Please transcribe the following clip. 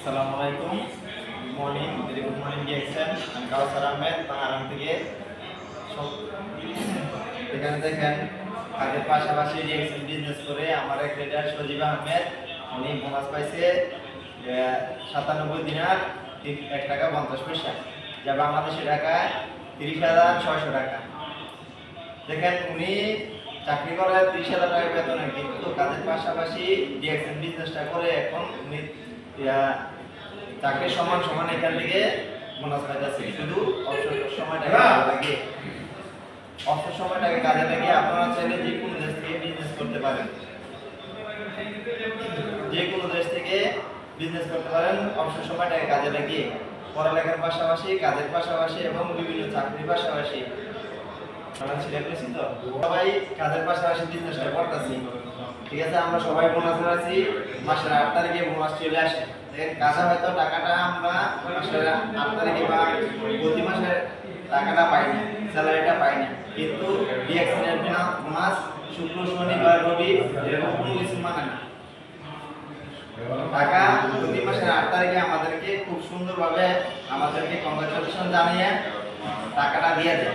Assalamualaikum. Good morning. Very good morning DXN. আমি কাউসার আহমেদ পাহারাম থেকে। এখানে দেখেন কাজের পাশাপাশি ডিএক্সএন বিজনেস করে আমার এক লিডার সজীব আহমেদ উনি বোনাস পাইছে 97 দিনার 1 টাকা 50 পয়সা, যা বাংলাদেশি টাকায় 30,600 টাকা। দেখেন উনি চাকরি করে 30,000 টাকা বেতনে, কিন্তু কাজের পাশাপাশি ডিএক্সএন বিজনেসটা করে এখন উনি চাকরির সমান সমান এখান থেকে বোনাস পাইতেছে। শুধু অবসর সময়টাকে কাজে লাগিয়ে আপনারা চাইলে যে কোনো দেশ থেকে বিজনেস করতে পারেন, অবসর সময়টাকে কাজে লাগিয়ে পড়ালেখার পাশাপাশি, কাজের পাশাপাশি এবং বিভিন্ন চাকরির পাশাপাশি। সবাই কাজের পাশাপাশি বিজনেসটা করতেছি, ঠিক আছে। আমরা সবাই বোনাস পাচ্ছি, মাসের 8 তারিখে বোনাস চলে আসে। কাজে হয়তো টাকাটা আমরা মাসের 8 তারিখে বা প্রতি মাসের টাকাটা পাই না, স্যালারিটা পাই না, কিন্তু ডিএক্সএনের বোনাস শুক্র, শনিবার, রবি এরকম কোনো কিছু মানে না। টাকা প্রতি মাসের 8 তারিখে আমাদেরকে খুব সুন্দরভাবে আমাদেরকে কংগ্রাচুলেশন জানিয়ে টাকাটা দিয়ে দেয়।